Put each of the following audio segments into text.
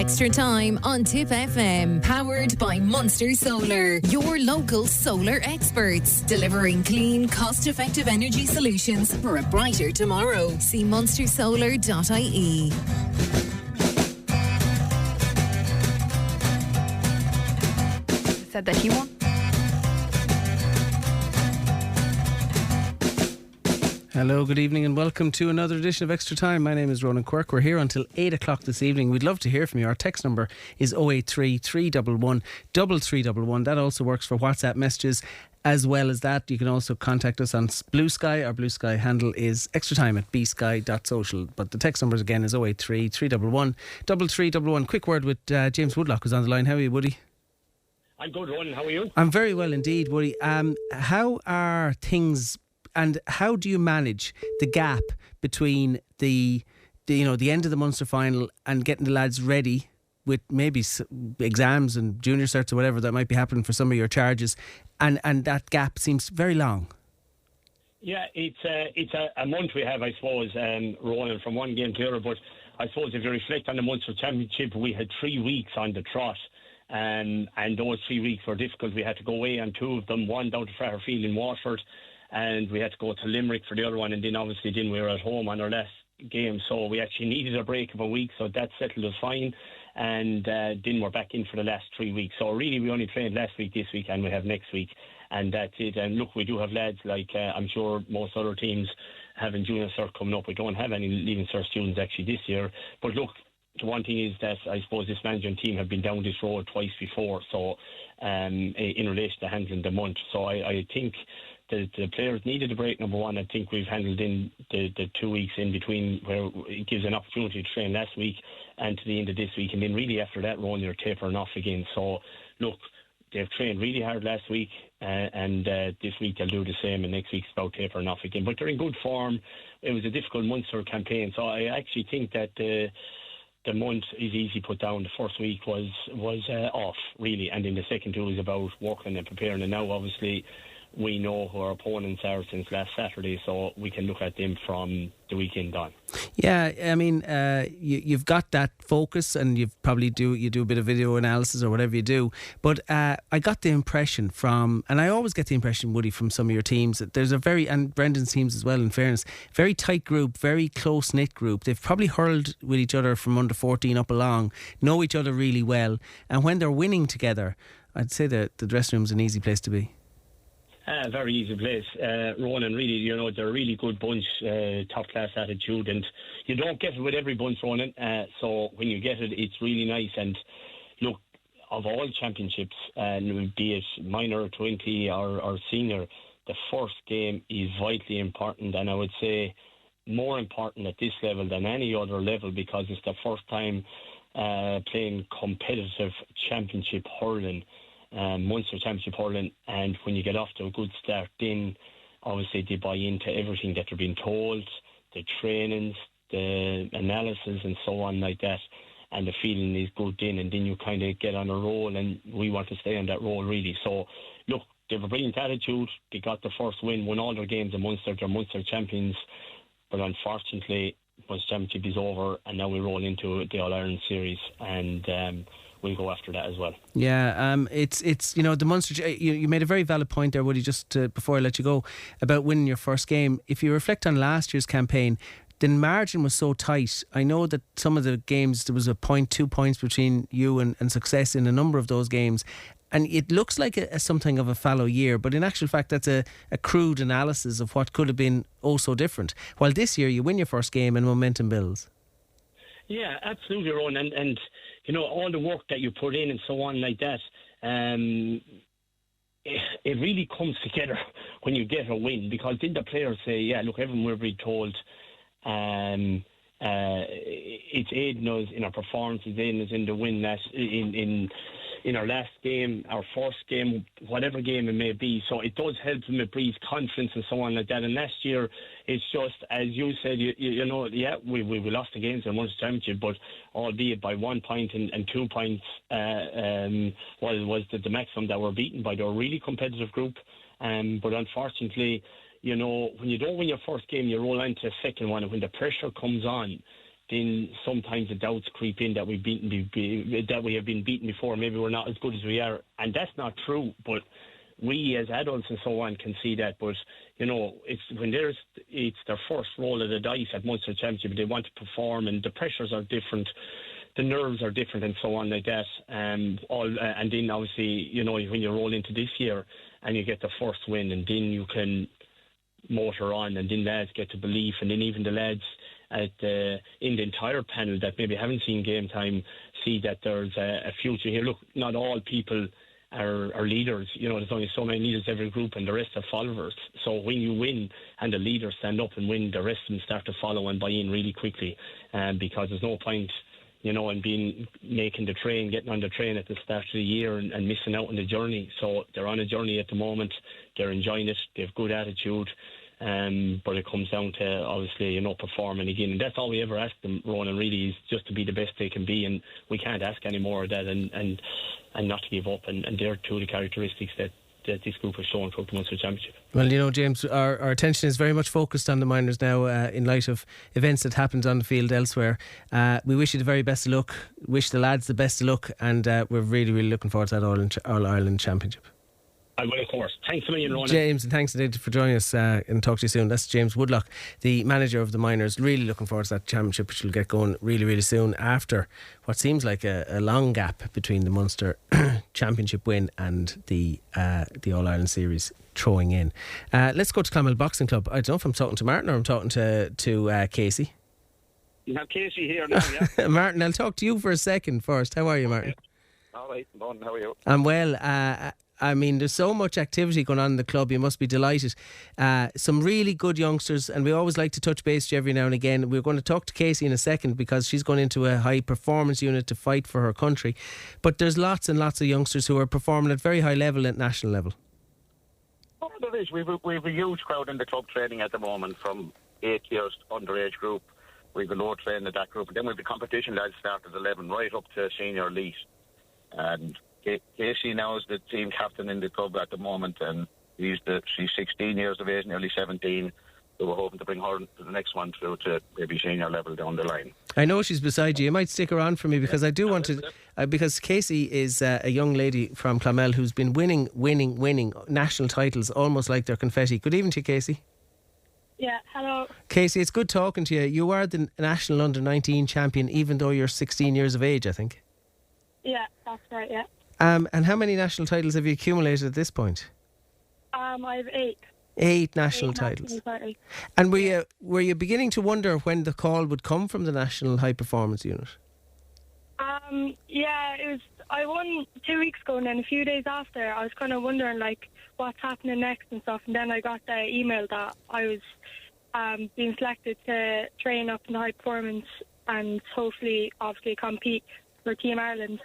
Extra Time on Tipp FM, powered by Munster Solar, your local solar experts, delivering clean, cost-effective energy solutions for a brighter tomorrow. See munstersolar.ie. Said that he won. Hello, good evening and welcome to another edition of Extra Time. My name is Ronan Quirk. We're here until 8 o'clock this evening. We'd love to hear from you. Our text number is 083 311 3311. That also works for WhatsApp messages. As well as that, you can also contact us on Blue Sky. Our Blue Sky handle is extratime@bsky.social. But the text number again is 083 311 3311. Quick word with James Woodlock, who's on the line. How are you, Woody? I'm good, Ronan. How are you? I'm very well indeed, Woody. How are things... And how do you manage the gap between the end of the Munster final and getting the lads ready with maybe exams and junior certs or whatever that might be happening for some of your charges, and that gap seems very long? Yeah, it's a month we have, I suppose, Ronan, from one game to the other. But I suppose if you reflect on the Munster Championship, we had 3 weeks on the trot. And those 3 weeks were difficult. We had to go away on two of them, one down to Fairfield in Waterford, and we had to go to Limerick for the other one, and then obviously we were at home on our last game, so we actually needed a break of a week, so that settled us fine, and then we're back in for the last 3 weeks. So really we only trained last week, this week, and we have next week, and that's it. And look, we do have lads like I'm sure most other teams having junior cert coming up. We don't have any leaving cert students actually this year, but look, the one thing is that I suppose this management team have been down this road twice before, so in relation to handling the month. So I think the players needed a break, number one. I think we've handled in the 2 weeks in between, where it gives an opportunity to train last week and to the end of this week, and then really after that run you're tapering off again. So look, they've trained really hard last week, and this week they'll do the same, and next week's about tapering off again. But they're in good form. It was a difficult Munster campaign, so I actually think that the month is easy put down. The first week was off, really, and then the second two is about working and preparing. And now, obviously, we know who our opponents are since last Saturday, so we can look at them from the weekend on. Yeah, I mean, you've got that focus, and you do a bit of video analysis or whatever you do. But I got the impression from, and I always get the impression, Woody, from some of your teams, that there's and Brendan's teams as well, in fairness, very tight group, very close knit group. They've probably hurled with each other from under 14 up along, know each other really well, and when they're winning together, I'd say that the dressing room's an easy place to be. Very easy place, Ronan. Really, they're a really good bunch, top class attitude, and you don't get it with every bunch, Ronan. So when you get it, it's really nice. And look, of all championships, be it minor, 20 or senior, the first game is vitally important, and I would say more important at this level than any other level, because it's the first time playing competitive championship hurling. Munster Championship hurling, and when you get off to a good start, then obviously they buy into everything that they're being told, the trainings, the analysis and so on like that, and the feeling is good then, and then you kind of get on a roll, and we want to stay on that roll really. So look, they have a brilliant attitude. They got their first win, won all their games in Munster. They're Munster champions, but unfortunately Munster Championship is over, and now we roll into the All-Ireland series, and we'll go after that as well. Yeah, it's the Munster. You made a very valid point there, Woody, just before I let you go, about winning your first game. If you reflect on last year's campaign, the margin was so tight. I know that some of the games there was 2 points between you and success in a number of those games, and it looks like something of a fallow year, but in actual fact that's a crude analysis of what could have been so different. While this year you win your first game and momentum builds. Yeah, absolutely, Ron, and all the work that you put in and so on like that, it really comes together when you get a win, because then the players say, yeah, look, everyone will be told it's aiding us in our performance, it's aiding us in the win in our last game, our first game, whatever game it may be. So it does help them, it breeds confidence and so on like that. And last year, it's just, as you said, we lost the games in the Munster Championship, but albeit by 1 point and 2 points was the maximum that were beaten by. They were a really competitive group. But unfortunately, when you don't win your first game, you roll into a second one, and when the pressure comes on, then sometimes the doubts creep in that we have been beaten before. Maybe we're not as good as we are, and that's not true. But we as adults and so on can see that. But it's their first roll of the dice at Munster Championship. They want to perform, and the pressures are different. The nerves are different and so on like that. And then obviously, when you roll into this year and you get the first win, and then you can motor on, and then lads get to belief, and then even the lads in the entire panel that maybe haven't seen game time see that there's a future here. Look, not all people are leaders. There's only so many leaders every group, and the rest are followers. So when you win and the leaders stand up and win, the rest of them start to follow and buy in really quickly, because there's no point in getting on the train at the start of the year and missing out on the journey. So they're on a journey at the moment. They're enjoying it. They have good attitude. But it comes down to, obviously, performing again. And that's all we ever ask them, Ronan, really, is just to be the best they can be. And we can't ask any more of that and not to give up. And they're two of the characteristics that this group has shown throughout the Munster Championship. Well, James, our attention is very much focused on the minors now in light of events that happened on the field elsewhere. We wish you the very best of luck, wish the lads the best of luck, and we're really, really looking forward to that All-Ireland Championship. I will, of course. Thanks a million, Ronan. James, and thanks indeed for joining us and talk to you soon. That's James Woodlock, the manager of the minors. Really looking forward to that championship, which will get going really, really soon after what seems like a long gap between the Munster Championship win and the All-Ireland series throwing in. Let's go to Clonmel Boxing Club. I don't know if I'm talking to Martin or I'm talking to Kasie. You have Kasie here now, yeah? Martin, I'll talk to you for a second first. How are you, Martin? All right, Don, how are you? I'm well. There's so much activity going on in the club. You must be delighted. Some really good youngsters, and we always like to touch base every now and again. We're going to talk to Kasie in a second because she's going into a high performance unit to fight for her country. But there's lots and lots of youngsters who are performing at very high level at national level. Oh, there is. We've a huge crowd in the club training at the moment, from 8 years underage group. We've a low training at that group. And then we've the competition lads start at 11 right up to senior elite. And Kasie now is the team captain in the club at the moment, and she's 16 years of age, nearly 17. So we're hoping to bring her to the next one through to maybe senior level down the line. I know she's beside you. You might stick around for me because I do want to. Because Kasie is a young lady from Clonmel who's been winning national titles almost like they're confetti. Good evening to you, Kasie. Yeah, hello. Kasie, it's good talking to you. You are the national under-19 champion, even though you're 16 years of age, I think. Yeah, that's right. Yeah. And how many national titles have you accumulated at this point? I have 8. 8 national titles. And were you beginning to wonder when the call would come from the National High Performance Unit? Yeah, it was. I won 2 weeks ago, and then a few days after, I was kind of wondering what's happening next and stuff. And then I got the email that I was being selected to train up in high performance and hopefully, obviously, compete for Team Ireland.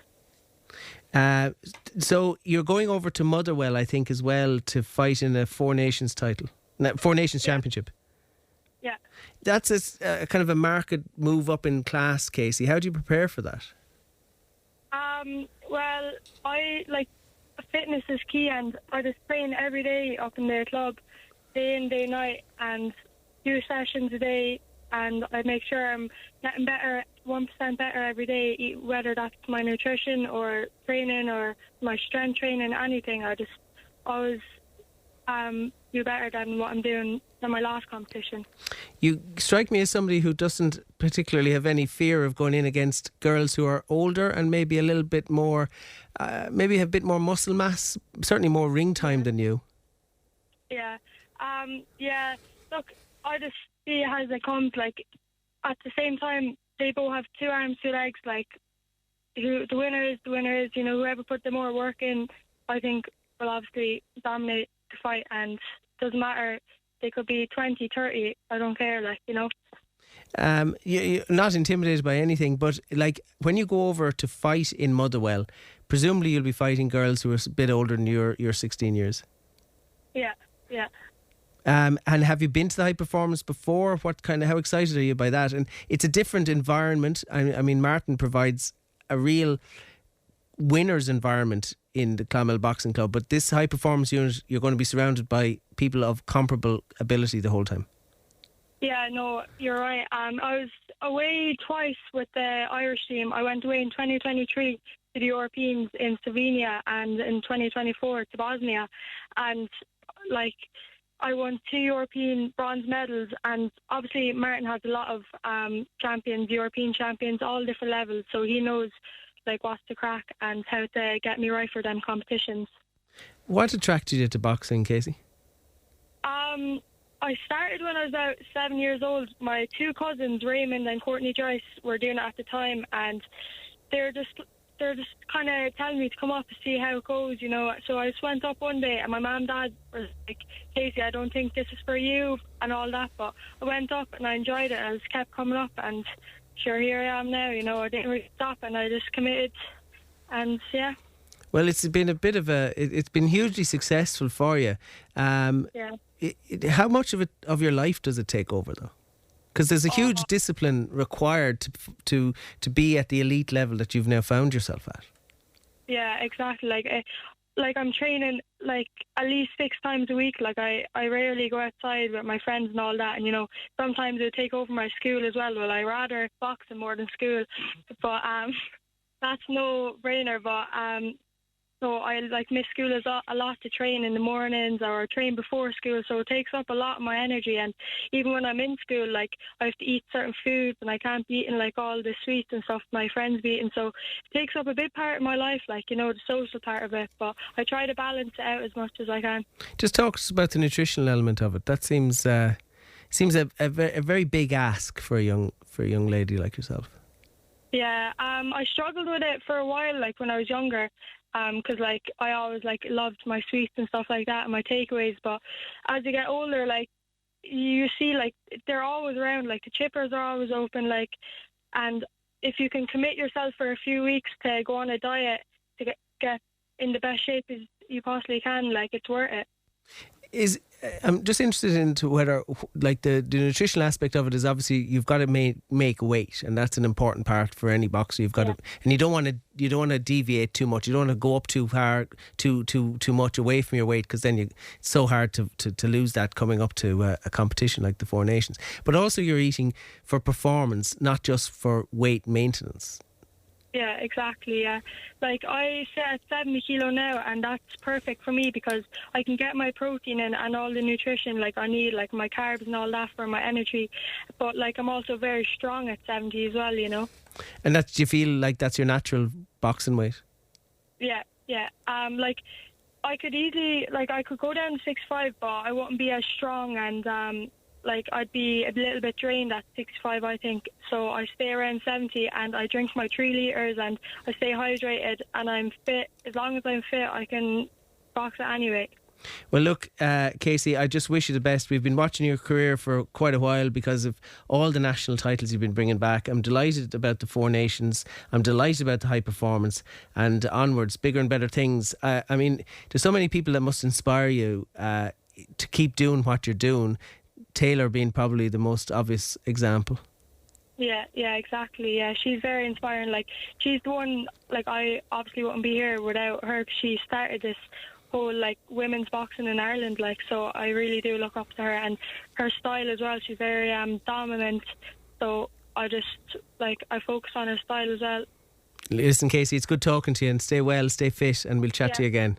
So you're going over to Motherwell, I think, as well, to fight in a Four Nations title, Four Nations Championship. Yeah. That's a kind of a market move up in class, Kasie. How do you prepare for that? Well, fitness is key, and I just train every day up in the club, day in, day night, and do sessions a day, and I make sure I'm getting better, 1% better every day, whether that's my nutrition or training or my strength training, anything. I just always do better than what I'm doing in my last competition. You strike me as somebody who doesn't particularly have any fear of going in against girls who are older and maybe a little bit more, maybe have a bit more muscle mass, certainly more ring time than you. Yeah. Yeah. Look, I just see it as it comes. At the same time, they both have 2 arms, 2 legs. The winner is. Whoever put the more work in, I think, will obviously dominate the fight. And it doesn't matter. They could be 20, 30. I don't care. You're not intimidated by anything, but when you go over to fight in Motherwell, presumably you'll be fighting girls who are a bit older than you're 16 years. Yeah. And have you been to the high performance before? How excited are you by that? And it's a different environment. I mean, Martin provides a real winner's environment in the Clonmel Boxing Club, but this high performance unit, you're going to be surrounded by people of comparable ability the whole time. Yeah, no, you're right. I was away twice with the Irish team. I went away in 2023 to the Europeans in Slovenia and in 2024 to Bosnia. And, like, I won 2 European bronze medals. And obviously Martin has a lot of champions, European champions, all different levels. So he knows, like, what's the crack and how to get me right for them competitions. What attracted you to boxing, Kasie? I started when I was about 7 years old. My 2 cousins, Raymond and Courtney Joyce, were doing it at the time, and they're just kind of telling me to come up and see how it goes, you know. So I just went up one day, and my mum and dad were like, "Kasie, I don't think this is for you," and all that. But I went up and I enjoyed it. I just kept coming up, and sure, here I am now. You know, I didn't really stop, and I just committed, and yeah. Well, it's been a bit of it's been hugely successful for you. Yeah. How much of your life does it take over, though? Because there's a huge discipline required to be at the elite level that you've now found yourself at. Yeah, exactly. Like I'm training like at least 6 times a week. Like I rarely go outside with my friends and all that. And you know, sometimes it take over my school as well. Well, I rather boxing more than school, but that's no brainer. But so I like miss school a lot to train in the mornings or train before school, so it takes up a lot of my energy. And even when I'm in school, like I have to eat certain foods and I can't be eating like all the sweets and stuff my friends be eating, so it takes up a big part of my life, like, you know, the social part of it. But I try to balance it out as much as I can. Just talk to us about the nutritional element of it. That seems a very big ask for a young lady like yourself. Yeah, I struggled with it for a while, like when I was younger. Because like I always like loved my sweets and stuff like that and my takeaways, but as you get older, like you see, like they're always around, like the chippers are always open, like, and if you can commit yourself for a few weeks to go on a diet to get in the best shape as you possibly can, like it's worth it. I'm just interested into whether, like, the nutritional aspect of it is obviously you've got to make weight, and that's an important part for any boxer. You've got to, and you don't want to deviate too much. You don't want to go up too hard, too much away from your weight, because then it's so hard to lose that coming up to a competition like the Four Nations. But also you're eating for performance, not just for weight maintenance. Yeah, exactly, yeah. Like, I sit at 70 kilo now, and that's perfect for me because I can get my protein in and all the nutrition, like, I need, like, my carbs and all that for my energy. But, like, I'm also very strong at 70 as well, you know. And do you feel like that's your natural boxing weight? Yeah. Like, I could easily, like, I could go down to 6'5", but I wouldn't be as strong, and, like, I'd be a little bit drained at 65, I think. So I stay around 70 and I drink my 3 litres and I stay hydrated and I'm fit. As long as I'm fit, I can box it anyway. Well, look, Kasie, I just wish you the best. We've been watching your career for quite a while because of all the national titles you've been bringing back. I'm delighted about the Four Nations. I'm delighted about the high performance and onwards, bigger and better things. I mean, there's so many people that must inspire you to keep doing what you're doing. Taylor being probably the most obvious example. Yeah, exactly. Yeah, she's very inspiring. Like, she's the one, like, I obviously wouldn't be here without her. She started this whole, like, women's boxing in Ireland, like, so I really do look up to her, and her style as well. She's very dominant, so I just, like, I focus on her style as well. Listen, Kasie, it's good talking to you, and stay well, stay fit, and we'll chat to you again.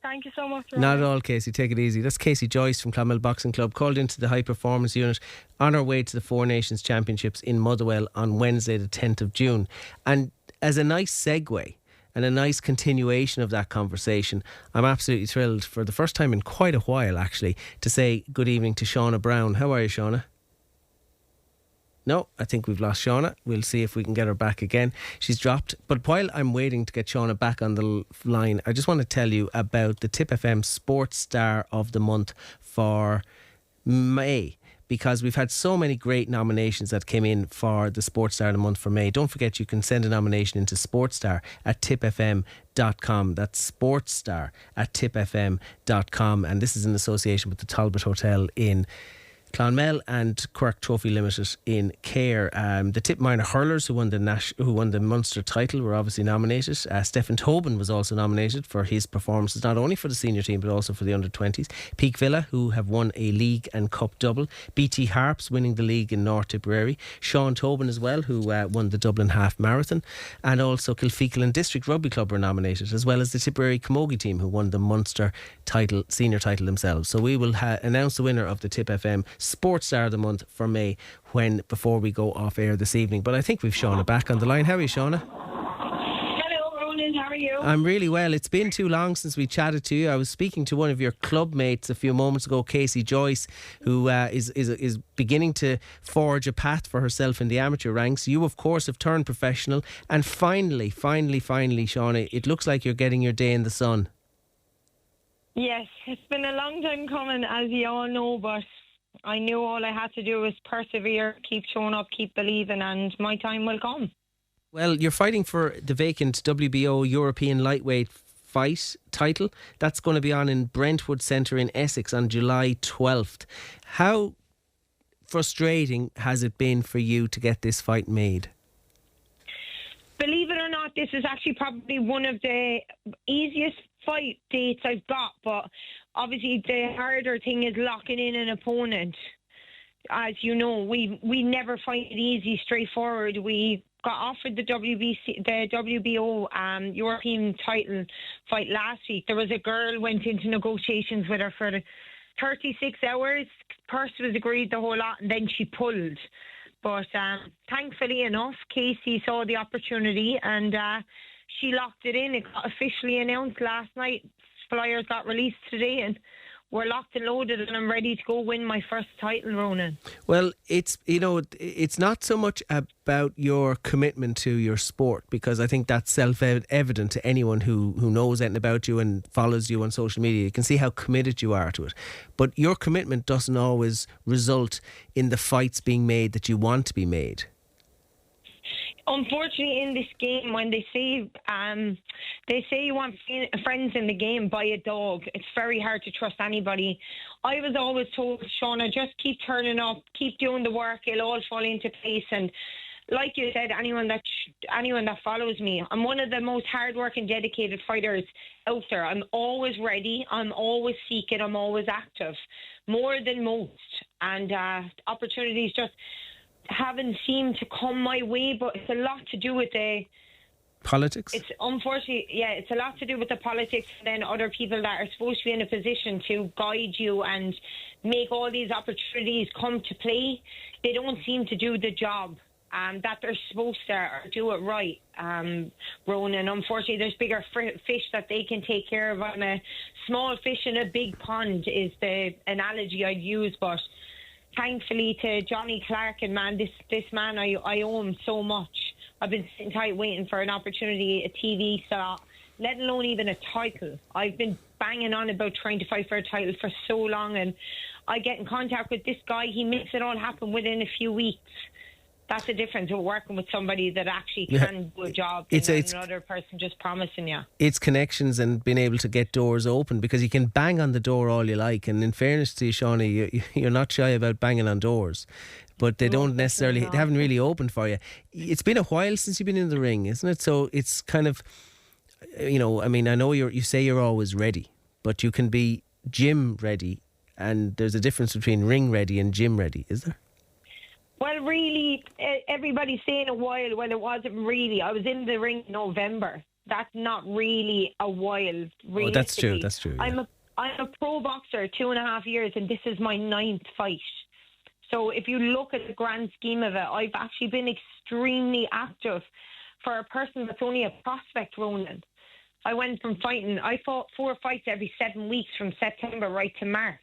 Thank you so much, Ryan. Not at all, Kasie. Take it easy. That's Kasie Joyce from Clonmel Boxing Club, called into the High Performance Unit on her way to the Four Nations Championships in Motherwell on Wednesday the 10th of June. And as a nice segue and a nice continuation of that conversation, I'm absolutely thrilled, for the first time in quite a while actually, to say good evening to Shauna Browne. How are you, Shauna? No, I think we've lost Shauna. We'll see if we can get her back again. She's dropped. But while I'm waiting to get Shauna back on the line, I just want to tell you about the Tipp FM Sports Star of the Month for May, because we've had so many great nominations that came in for the Sports Star of the Month for May. Don't forget, you can send a nomination into sportstar@tippfm.com. That's sportstar@tippfm.com. And this is in association with the Talbot Hotel in Clonmel and Quirk Trophy Limited in Cahir. The Tipp Minor hurlers who won the Munster title were obviously nominated. Stephen Tobin was also nominated for his performances, not only for the senior team but also for the under-20s. Peak Villa, who have won a league and cup double. BT Harps winning the league in North Tipperary. Sean Tobin as well, who won the Dublin Half Marathon. And also Kilfeakle and District Rugby Club were nominated, as well as the Tipperary Camogie team, who won the Munster title, senior title themselves. So we will announce the winner of the Tipp FM Sports Star of the Month for May before we go off air this evening. But I think we've Shauna back on the line. How are you, Shauna? Hello, Ronan. How are you? I'm really well. It's been too long since we chatted to you. I was speaking to one of your club mates a few moments ago, Kasie Joyce, who is beginning to forge a path for herself in the amateur ranks. You, of course, have turned professional, and finally, Shauna, it looks like you're getting your day in the sun. Yes, it's been a long time coming, as you all know, but I knew all I had to do was persevere, keep showing up, keep believing, and my time will come. Well, you're fighting for the vacant WBO European Lightweight Fight title. That's going to be on in Brentwood Centre in Essex on July 12th. How frustrating has it been for you to get this fight made? Believe it or not, this is actually probably one of the easiest fight dates I've got, but obviously the harder thing is locking in an opponent. As you know, we never find it easy, straightforward. We got offered the WBO European title fight last week. There was a girl went into negotiations with her for 36 hours. Purse was agreed the whole lot, and then she pulled. But thankfully enough, Kasie saw the opportunity and she locked it in. It got officially announced last night. Flyers got released today, and we're locked and loaded, and I'm ready to go win my first title, Ronan. Well, it's not so much about your commitment to your sport, because I think that's self-evident to anyone who knows anything about you and follows you on social media. You can see how committed you are to it. But your commitment doesn't always result in the fights being made that you want to be made. Unfortunately, in this game, when they say you want friends in the game, buy a dog. It's very hard to trust anybody. I was always told, Shauna, just keep turning up, keep doing the work, it'll all fall into place. And like you said, anyone that follows me, I'm one of the most hardworking, dedicated fighters out there. I'm always ready. I'm always seeking. I'm always active, more than most. And opportunities just haven't seemed to come my way, but it's a lot to do with the politics. It's unfortunately, it's a lot to do with the politics, and then other people that are supposed to be in a position to guide you and make all these opportunities come to play. They don't seem to do the job that they're supposed to, or do it right. Ronan, unfortunately, there's bigger fish that they can take care of. I'm a small fish in a big pond is the analogy I'd use, but thankfully to Johnny Clark, and man, this man, I owe him so much. I've been sitting tight waiting for an opportunity, a TV slot, let alone even a title. I've been banging on about trying to fight for a title for so long, and I get in contact with this guy, he makes it all happen within a few weeks. That's the difference with working with somebody that actually can do a job, and another person just promising you. It's connections and being able to get doors open, because you can bang on the door all you like, and in fairness to you, Shauna, you're not shy about banging on doors, but they don't necessarily, they haven't really opened for you. It's been a while since you've been in the ring, isn't it? So it's kind of, I know you say you're always ready, but you can be gym ready, and there's a difference between ring ready and gym ready, is there? Well, really, everybody's saying a while. Well, it wasn't really. I was in the ring in November. That's not really a while. Oh, that's true. That's true. Yeah. I'm a pro boxer, 2.5 years, and this is my 9th fight. So if you look at the grand scheme of it, I've actually been extremely active for a person that's only a prospect, Ronan. I fought 4 fights every 7 weeks from September right to March.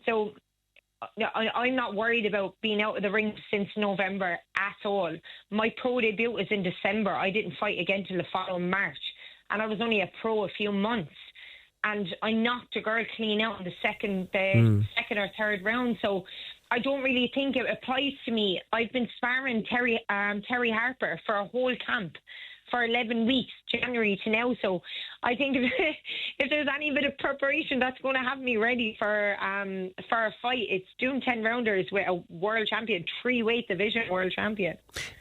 So I'm not worried about being out of the ring since November at all. My pro debut was in December. I didn't fight again till the following March. And I was only a pro a few months. And I knocked a girl clean out in the second or third round. So I don't really think it applies to me. I've been sparring Terry Harper for a whole camp for 11 weeks, January to now. So I think if there's any bit of preparation that's going to have me ready for a fight, it's doing 10 rounders with a world champion, 3-weight division world champion.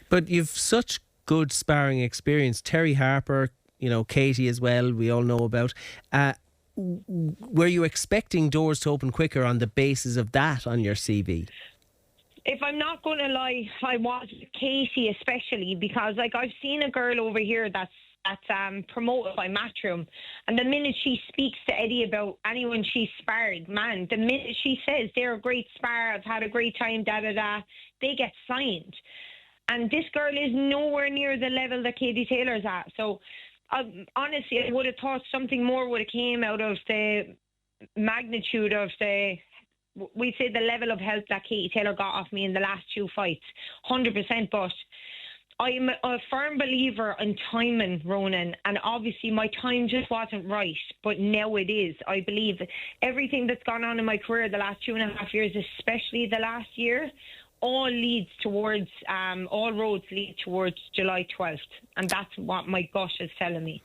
But you've such good sparring experience. Terry Harper, Katie as well, we all know about. Were you expecting doors to open quicker on the basis of that on your CV? If I'm not going to lie, I was with Kasie especially, because I've seen a girl over here that's promoted by Matchroom, and the minute she speaks to Eddie about anyone she sparred, man, the minute she says they're a great spar, I've had a great time, they get signed. And this girl is nowhere near the level that Katie Taylor's at. So honestly, I would have thought something more would have came out of the magnitude of the level of help that Katie Taylor got off me in the last 2 fights, 100%. But I'm a firm believer in timing, Ronan, and obviously my time just wasn't right, but now it is. I believe everything that's gone on in my career the last 2.5 years, especially the last year, all roads lead towards July 12th, and that's what my gut is telling me.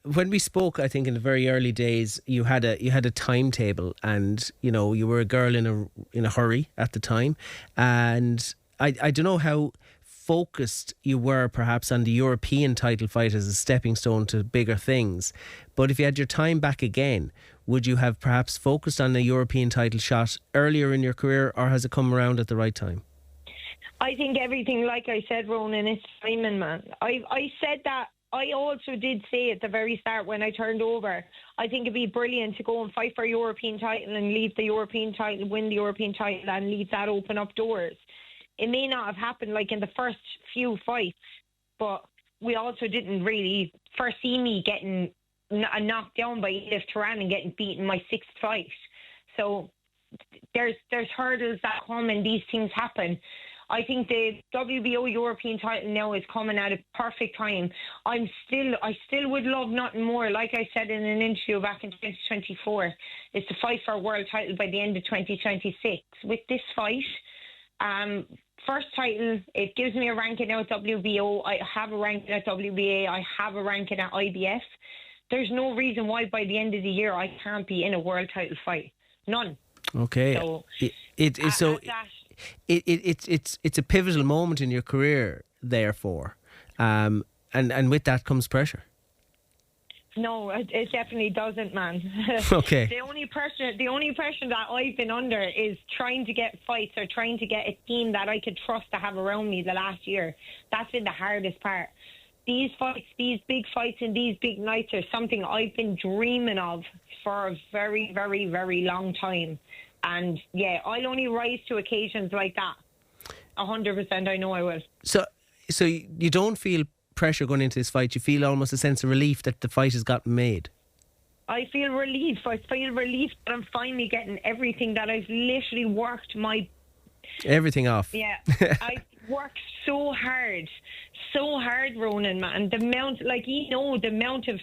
When we spoke, I think in the very early days, you had a timetable, and you were a girl in a hurry at the time, and I don't know how focused you were perhaps on the European title fight as a stepping stone to bigger things, but if you had your time back again, would you have perhaps focused on the European title shot earlier in your career, or has it come around at the right time? I think everything, like I said, Ronan, it's timing, man. I said that. I also did say at the very start when I turned over, I think it'd be brilliant to go and fight for a European title and leave the European title, win the European title, and leave that open up doors. It may not have happened like in the first few fights, but we also didn't really foresee me getting knocked down by Edith Turan and getting beaten my 6th fight. So there's hurdles that come and these things happen. I think the WBO European title now is coming at a perfect time. I still would love nothing more, like I said in an interview back in 2024, is to fight for a world title by the end of 2026. With this fight, first title, it gives me a ranking now at WBO. I have a ranking at WBA. I have a ranking at IBF. There's no reason why by the end of the year I can't be in a world title fight. None. Okay. So, it's a pivotal moment in your career, therefore, and with that comes pressure. No, it definitely doesn't, man. Okay. The only pressure that I've been under is trying to get fights or trying to get a team that I could trust to have around me the last year. That's been the hardest part. These fights, these big fights and these big nights are something I've been dreaming of for a very, very, very long time. And yeah, I'll only rise to occasions like that. 100%, I know I will. So you don't feel pressure going into this fight? You feel almost a sense of relief that the fight has gotten made? I feel relief. I feel relief that I'm finally getting everything that I've literally worked everything off. Yeah, I worked so hard, Ronan, man. The amount of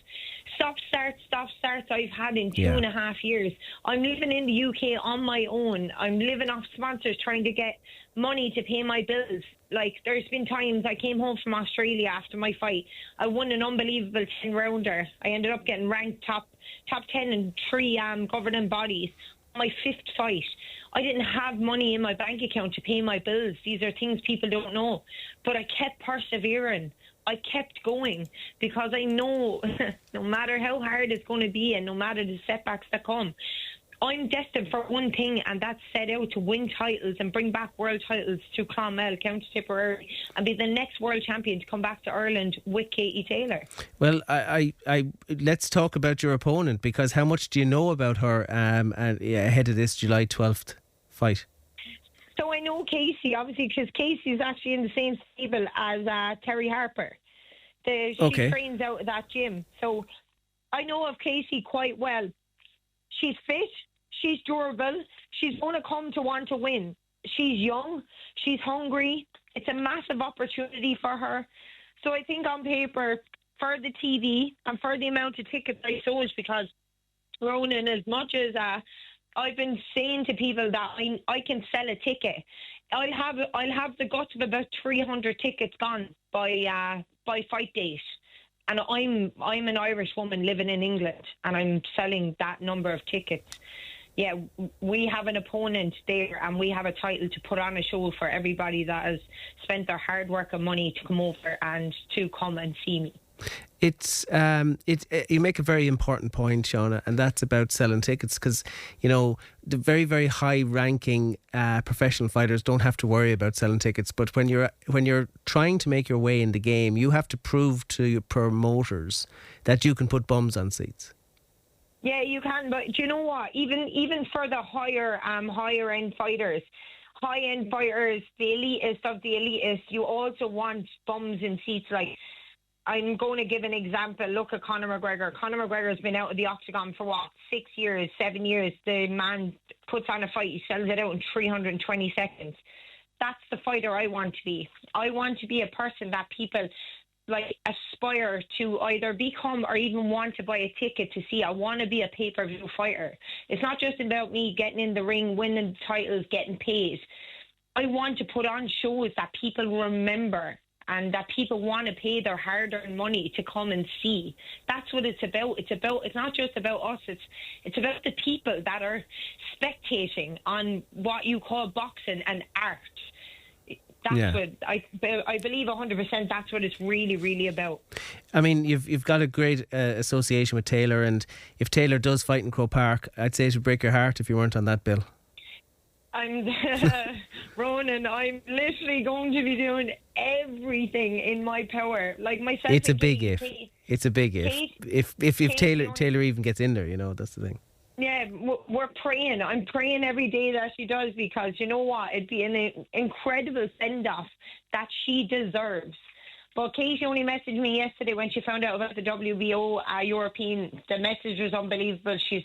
stop-starts I've had in 2.5 years. I'm living in the UK on my own. I'm living off sponsors, trying to get money to pay my bills. Like, there's been times I came home from Australia after my fight. I won an unbelievable 10-rounder. I ended up getting ranked top 10 in 3 governing bodies. My 5th fight, I didn't have money in my bank account to pay my bills. These are things people don't know. But I kept persevering. I kept going because I know no matter how hard it's going to be and no matter the setbacks that come, I'm destined for one thing, and that's set out to win titles and bring back world titles to Clonmel, County Tipperary, and be the next world champion to come back to Ireland with Katie Taylor. Well, I let's talk about your opponent, because how much do you know about her ahead of this July 12th fight? So I know Kasie, obviously, because Kasie is actually in the same stable as Terry Harper. She trains out of that gym. So I know of Kasie quite well. She's fit, she's durable, she's going to come to want to win. She's young, she's hungry. It's a massive opportunity for her. So I think on paper, for the TV and for the amount of tickets I sold, because Ronan, as much as I've been saying to people that I can sell a ticket, I'll have the guts of about 300 tickets gone by by fight date. And I'm an Irish woman living in England, and I'm selling that number of tickets. Yeah, we have an opponent there, and we have a title to put on a show for everybody that has spent their hard work and money to come over and to come and see me. You make a very important point, Shauna, and that's about selling tickets, because the very, very high ranking professional fighters don't have to worry about selling tickets, but when you're trying to make your way in the game, you have to prove to your promoters that you can put bums on seats. Yeah, you can, but do you know what? Even for the higher end fighters, the elitist of the elitist, you also want bums in seats. Like, I'm going to give an example. Look at Conor McGregor. Conor McGregor's been out of the octagon for 6 years, 7 years. The man puts on a fight, he sells it out in 320 seconds. That's the fighter I want to be. I want to be a person that people aspire to either become or even want to buy a ticket to see. I want to be a pay-per-view fighter. It's not just about me getting in the ring, winning titles, getting paid. I want to put on shows that people remember and that people want to pay their hard-earned money to come and see. That's what it's about. It's not just about us. It's about the people that are spectating on what you call boxing and art. That's what I believe 100%. That's what it's really, really about. I mean, you've got a great association with Taylor, and if Taylor does fight in Croke Park, I'd say it would break your heart if you weren't on that bill. Ronan, I'm literally going to be doing everything in my power. Like myself. It's a big if. It's a big if. If Taylor even gets in there, that's the thing. Yeah, we're praying. I'm praying every day that she does, because you know what? It'd be an incredible send-off that she deserves. But Kasie only messaged me yesterday when she found out about the WBO European. The message was unbelievable. She's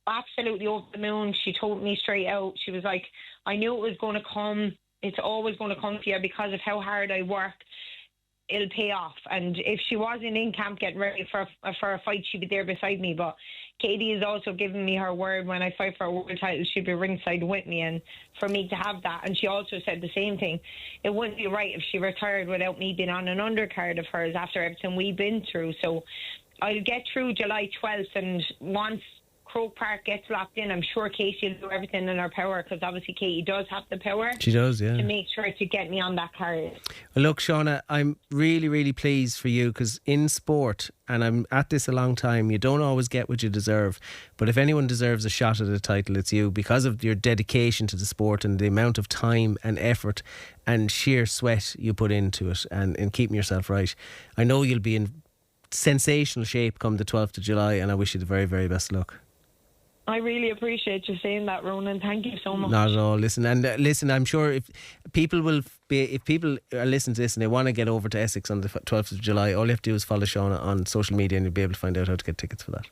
absolutely over the moon. She told me straight out. She was like, I knew it was going to come. It's always going to come to you because of how hard I work. It'll pay off. And if she wasn't in camp getting ready for a fight, she'd be there beside me. But Katie has also given me her word, when I fight for a world title, she'd be ringside with me, and for me to have that. And she also said the same thing. It wouldn't be right if she retired without me being on an undercard of hers after everything we've been through. So I'll get through July 12th, and once Croke Park gets locked in, I'm sure Katie will do everything in her power, because obviously Katie does have the power. She does, yeah. To make sure to get me on that card. Well, look, Shauna, I'm really, really pleased for you, because in sport, and I'm at this a long time, you don't always get what you deserve. But if anyone deserves a shot at a title, it's you, because of your dedication to the sport and the amount of time and effort and sheer sweat you put into it, and in keeping yourself right. I know you'll be in sensational shape come the 12th of July, and I wish you the very, very best luck. I really appreciate you saying that, Ronan. Thank you so much. Not at all. Listen, I'm sure if people are listening to this and they want to get over to Essex on the 12th of July, all you have to do is follow Shauna on social media, and you'll be able to find out how to get tickets for that.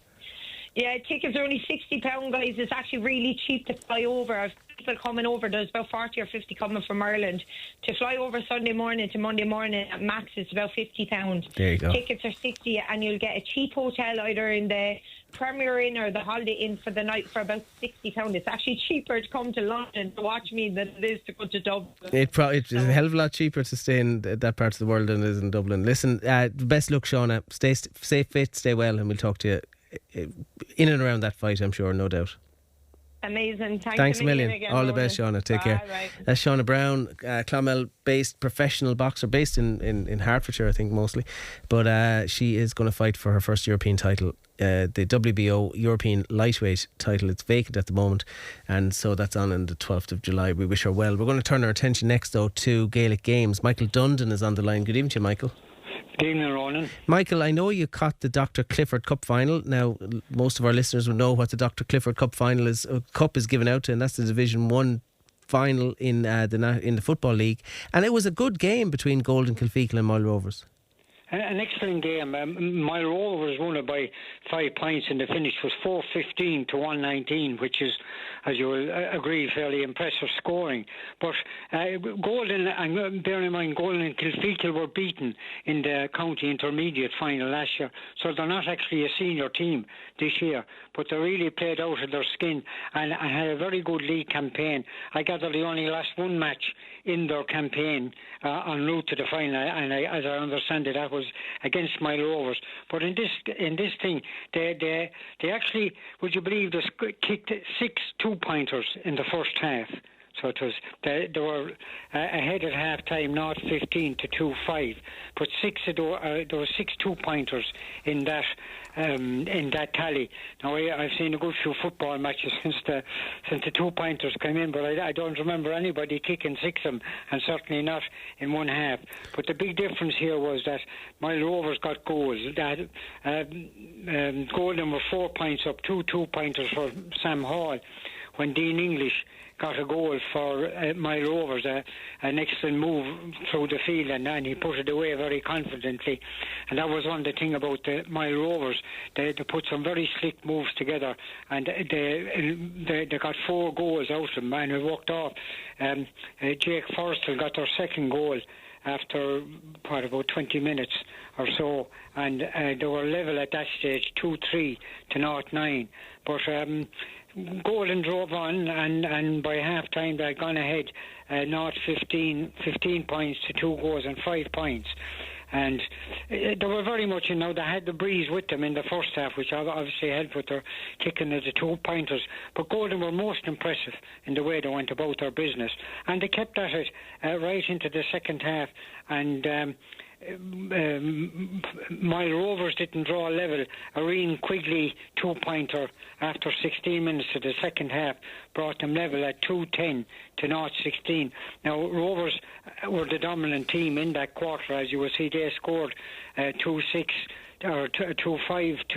Yeah, tickets are only £60, guys. It's actually really cheap to fly over. I've people coming over. There's about 40 or 50 coming from Ireland. To fly over Sunday morning to Monday morning at max, it's about £50. There you go. Tickets are 60, and you'll get a cheap hotel either in the Premier Inn or the Holiday Inn for the night for about £60. It's actually cheaper to come to London to watch me than it is to go to Dublin. It's a hell of a lot cheaper to stay in that part of the world than it is in Dublin. Listen, best luck, Shauna. Stay fit, stay well, and we'll talk to you in and around that fight, I'm sure, no doubt. Amazing. Thanks a million. Again, all the best, Shauna. Take care. Bye. That's Shauna Browne, Clonmel based professional boxer, based in Hertfordshire, I think, mostly. But she is going to fight for her first European title, the WBO European lightweight title. It's vacant at the moment, and so that's on the 12th of July. We wish her well. We're going to turn our attention next, though, to Gaelic games. Michael Dundon is on the line. Good evening to you, Michael. Good evening, Ronan. Michael, I know you caught the Dr. Clifford Cup Final. Now, most of our listeners will know what the Dr. Clifford Cup Final is. A cup is given out to, and that's the Division 1 final in the Football League. And it was a good game between Golden Kilfeakle and Moyle Rovers. An excellent game. Moyle Rovers won it by 5 points, and the finish was 4-15 to 119, which is, as you will agree, fairly impressive scoring. But Golden, and bear in mind, Golden and Kilfeakle were beaten in the county intermediate final last year, so they're not actually a senior team this year, but they really played out of their skin and had a very good league campaign. I gather they only lost one match in their campaign en route to the final, and as I understand it, that was against Moyle Rovers. But in this thing, they actually, would you believe, they kicked 6 2-pointers in the first half. So it was they were ahead at half time, not 15 to 2-5, but there were 6 2-pointers in that tally. Now I've seen a good few football matches since the 2-pointers came in, but I don't remember anybody kicking 6 of them, and certainly not in one half. But the big difference here was that Moyle Rovers got goals. That Golden were 4 points up, 2 2-pointers for Sam Hall, when Dean English got a goal for Moyle Rovers, an excellent move through the field, and he put it away very confidently. And that was one of the things about the Moyle Rovers. They put some very slick moves together, and they got 4 goals out of them, and it worked off. Jake Forrestal got their second goal after about 20 minutes or so, and they were level at that stage, 2-3 to 0-9. But Golden drove on, and by half time they had gone ahead 15 points to 2 goals and 5 points. And they were very much, they had the breeze with them in the first half, which obviously helped with their kicking of the 2-pointers. But Golden were most impressive in the way they went about their business. And they kept at it right into the second half. And Moyle Rovers didn't draw a level. A Reen Quigley 2-pointer after 16 minutes of the second half brought them level at 2-10 to 0-16. Now Rovers were the dominant team in that quarter, as you will see. They scored 2-6 or 2-5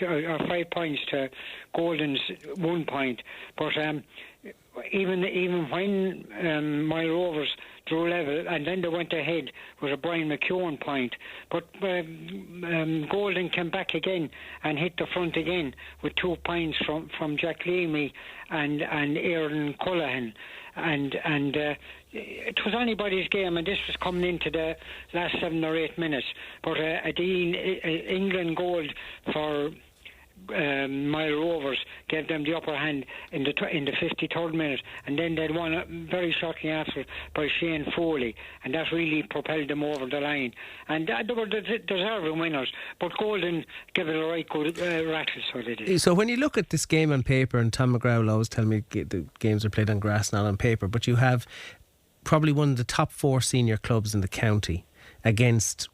or 5 points to Golden's 1 point. But even when Moyle Rovers drew level, and then they went ahead with a Brian McKeown point, but Golden came back again and hit the front again with 2 points from Jack Leamy and Aaron Cullihan, and it was anybody's game, and this was coming into the last 7 or 8 minutes. But England goal for Moyle Rovers gave them the upper hand in the 53rd minute, and then they'd won very shortly after by Shane Foley, and that really propelled them over the line. And they were the deserving winners, but Golden gave it a right good rattle, so they did. So when you look at this game on paper, and Tom McGrath will always tell me the games are played on grass, not on paper, but you have probably one of the top 4 senior clubs in the county against,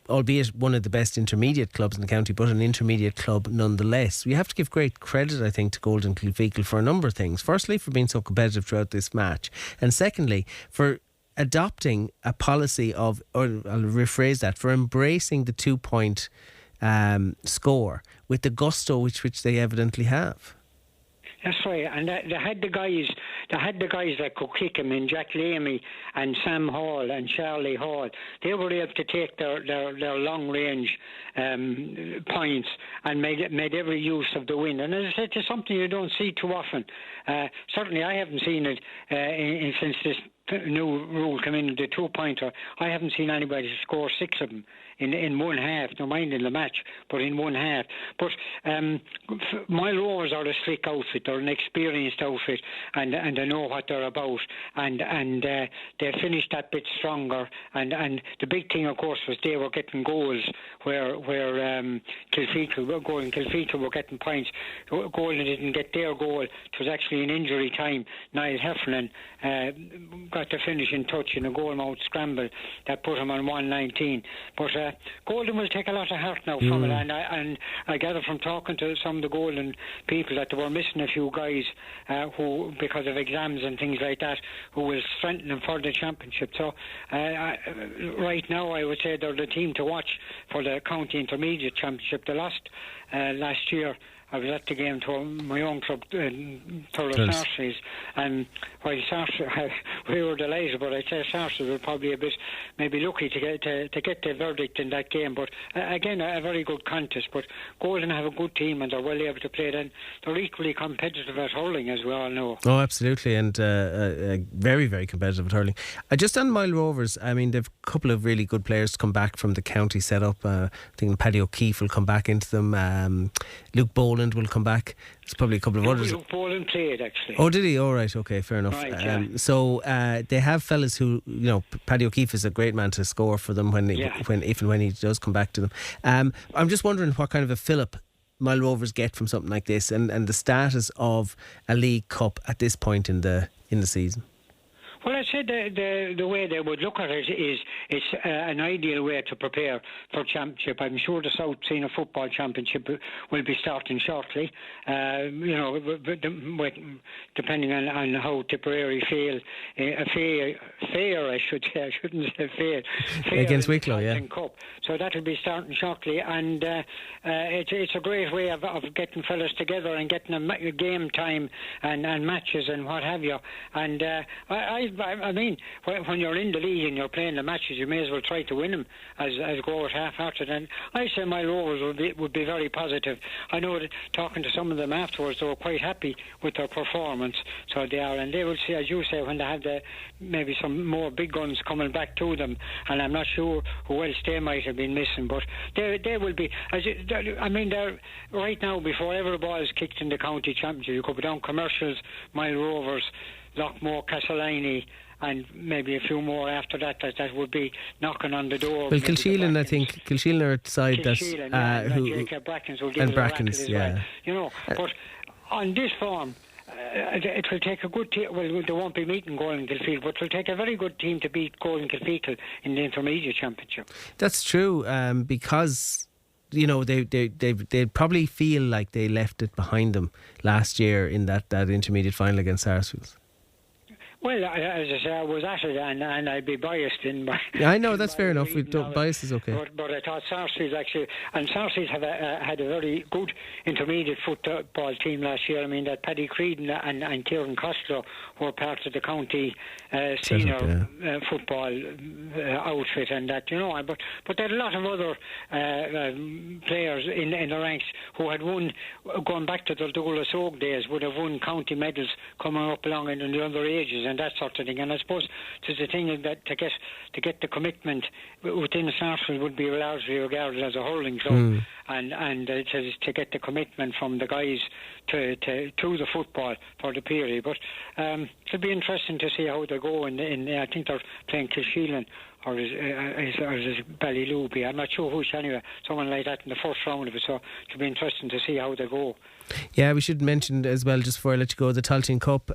albeit one of the best intermediate clubs in the county, but an intermediate club nonetheless. We have to give great credit, I think, to Golden Kilfeakle for a number of things. Firstly, for being so competitive throughout this match, and secondly, for adopting a policy of, or I'll rephrase that, for embracing the 2-point score with the gusto which they evidently have. That's right, and they had the guys that could kick him in, Jack Leamy and Sam Hall and Charlie Hall. They were able to take their long range points and made every use of the wind. And as I said, it's something you don't see too often. Certainly I haven't seen it since this new rule came in, the 2-pointer. I haven't seen anybody score 6 of them in one half, no mind in the match, but in one half. But Moyle Rovers are a slick outfit, they're an experienced outfit, and they know what they're about, and they finished that bit stronger, and the big thing of course was they were getting goals where Kilfeakle were getting points. Golden didn't get their goal. It was actually in injury time. Niall Heffernan got the finishing touch in a goal-mouth scramble that put him on 119. But Golden will take a lot of heart now from it, and I gather from talking to some of the Golden people that they were missing a few guys who, because of exams and things like that, who will strengthen them for the championship. So right now I would say they're the team to watch for the county intermediate championship. They lost last year. I was at the game to my own club, Thurles Sarsfields, and while Sarsfields, we were delighted, but I'd say Sarsfields were probably a bit maybe lucky to get the verdict in that game. But again, a very good contest. But Golden have a good team, and they're well able to play. Then they're equally competitive at hurling, as we all know. Oh, absolutely, and very, very competitive at hurling. Just on Moyle Rovers, I mean, they've a couple of really good players to come back from the county setup. I think Paddy O'Keefe will come back into them. Luke Boland Boland will come back. There's probably a couple of others. Boland played, actually. Oh, did he? All right, okay, fair enough. Right, yeah. So they have fellas who, Paddy O'Keefe is a great man to score for them if and when he does come back to them. I'm just wondering what kind of a fillip Moyle Rovers get from something like this, and the status of a League Cup at this point in the season. Well, I said the way they would look at it is it's an ideal way to prepare for championship. I'm sure the South Senior Football Championship will be starting shortly. Depending on how Tipperary fair, I should say. I shouldn't say fair against Wicklow, yeah. Cup. So that will be starting shortly, and it's a great way of getting fellas together and getting a game time and matches and what have you. And I mean, when you're in the league and you're playing the matches, you may as well try to win them as go at half-hearted. And I say my Rovers would be very positive. I know that talking to some of them afterwards, they were quite happy with their performance. So they are, and they will see, as you say, when they have maybe some more big guns coming back to them. And I'm not sure who else they might have been missing, but they will be. They're right now, before every ball is kicked in the county championship, you could put down Commercials, Moyle Rovers, Lockmore, Castleiney, and maybe a few more after that would be knocking on the door. Well, Kilsheelan, I think Kilsheelan are at side that Brackens will give and Brackens, as well. But on this form, it will take a good team. Well, they won't be meeting Golden Kilfeakle, but it will take a very good team to beat Golden Kilfeakle in the Intermediate Championship. That's true, because they probably feel like they left it behind them last year in that intermediate final against Sarsfields. Well, as I say, I was at it, and I'd be biased in my... I know, that's fair enough. Bias is okay. But I thought Sarsfields actually... And Sarsfields had a very good intermediate football team last year. I mean, that Paddy Creedon and Kieran Costello were part of the county senior football outfit and that, But there are a lot of other players in the ranks who had won, going back to the Douglas Oak days, would have won county medals coming up along in the under ages and that sort of thing. And I suppose there's the thing that to get the commitment within Sarsfield would be largely regarded as a hurling club, and to get the commitment from the guys to the football for the period. But it'll be interesting to see how they go. I think they're playing Kilsheelan or is Ballyloopy. I'm not sure which anyway. Someone like that in the first round of it. So it'll be interesting to see how they go. Yeah, we should mention as well, just before I let you go, the Tailteann Cup.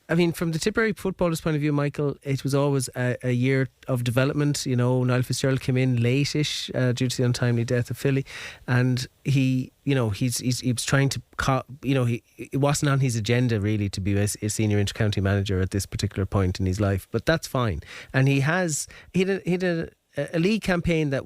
I mean, from the Tipperary footballers' point of view, Michael, it was always a year of development. Niall Fitzgerald came in late-ish due to the untimely death of Philly, and he was trying to, it wasn't on his agenda really to be a senior intercounty manager at this particular point in his life, but that's fine. And he had a league campaign that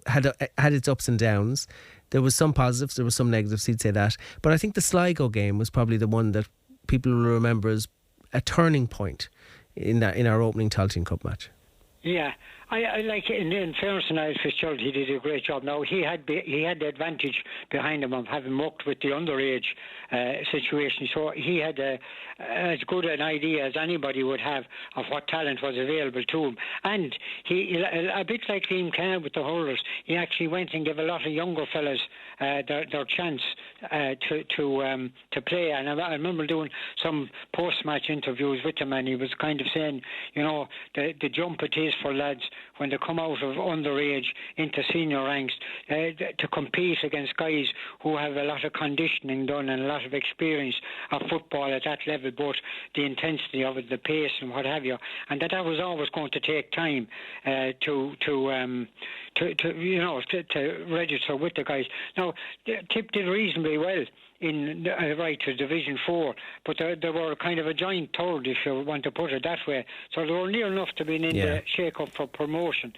had its ups and downs. There was some positives, there was some negatives. He'd say that, but I think the Sligo game was probably the one that people will remember as a turning point in our opening Tailteann Cup match. Yeah, I like in fairness to Niall Fitzgerald, he did a great job. Now he had the advantage behind him of having worked with the underage situation, so he had as good an idea as anybody would have of what talent was available to him. And he, a bit like Liam Cann with the hurlers, he actually went and gave a lot of younger fellas their chance to play. And I remember doing some post-match interviews with him, and he was kind of saying, the jump it is for lads when they come out of underage into senior ranks to compete against guys who have a lot of conditioning done and a lot of experience of football at that level, both the intensity of it, the pace and what have you, and that was always going to take time to register with the guys. Now, Tipp did reasonably well in right to Division 4, but they were kind of a giant third, if you want to put it that way. So they were near enough to being in the shake-up for promotion.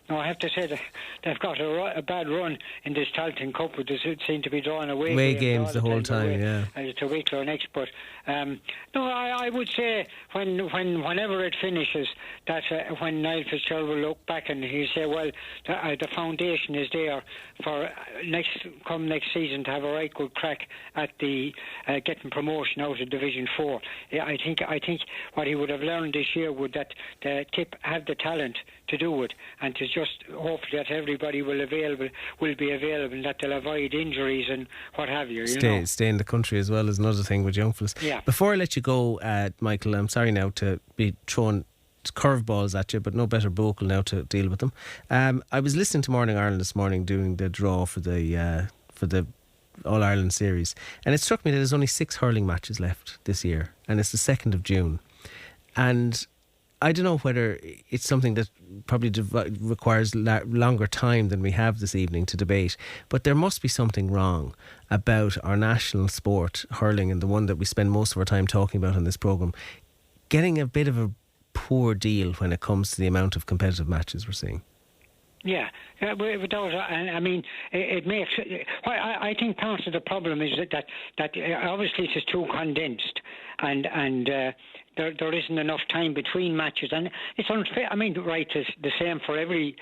Now, I have to say that they've got a bad run in this Tailteann Cup, which seem to be drawing away games the whole time, to Wicklow next. But no, I would say whenever it finishes, that when Niall Fitzgerald will look back and he'll say, well, the foundation is there for next season to have a right good crack at the getting promotion out of Division 4. I think what he would have learned this year would that the Tipp have the talent to do it, and to just hopefully that everybody will be available, and that they'll avoid injuries and what have you. Stay in the country as well is another thing with young fellas. Yeah. Before I let you go, Michael, I'm sorry now to be throwing curveballs at you, but no better vocal now to deal with them. I was listening to Morning Ireland this morning doing the draw for the All Ireland series, and it struck me that there's only 6 hurling matches left this year, and it's the 2nd of June, and I don't know whether it's something that probably requires longer time than we have this evening to debate, but there must be something wrong about our national sport, hurling, and the one that we spend most of our time talking about on this programme, getting a bit of a poor deal when it comes to the amount of competitive matches we're seeing. Yeah, I mean, it makes. I think part of the problem is that obviously it is too condensed, and there isn't enough time between matches, and it's unfair. I mean, right, it's the same for every